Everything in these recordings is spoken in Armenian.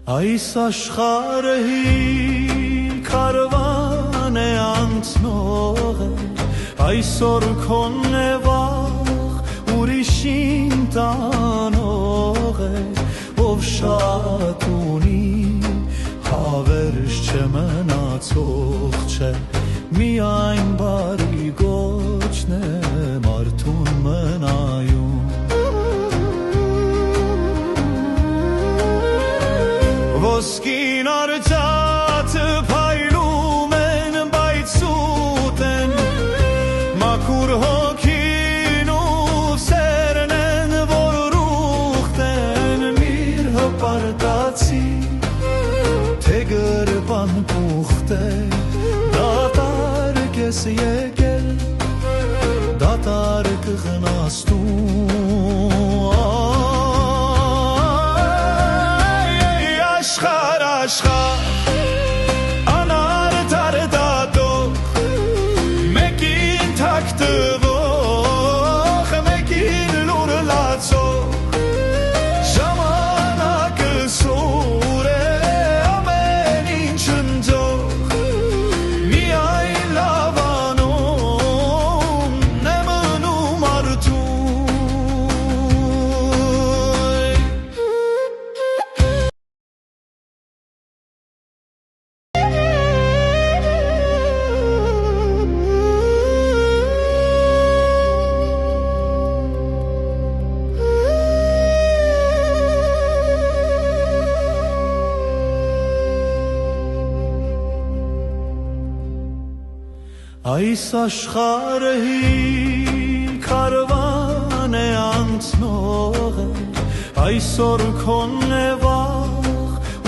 Այս աշխարհը հին քարվան է անցնող է, այսօր քոնն է վաղ ուրիշին տանող է, ով շատ ունի հավերժ չէ մնացող չէ, միայն բարի գոչն է մարդուն մնայում։ Ոսկին արծաթը փայլում են, բայց սուտ են, մաքուր հոգին ու սերն են, որ ուխտ են, միր հպարտացի, թե գրպան պուխտ է, դատարկ ես եկել, դատարկ ղնաստում։ Աշխարհ անարդար դատող, մեկին թակ տվող, մեկին լուր լացող, ժամանակը սուր է, ամեն ինչ ընձող, միայն լավանում է մնում արդուն։ Այս աշխարհը հին քարվան է անցնող է, այսօր քոնն է վաղ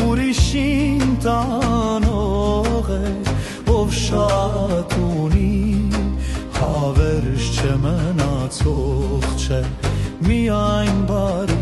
ուրիշին տանող է, ով շատ ունի հավերժ չէ մնացող չէ, միայն բարի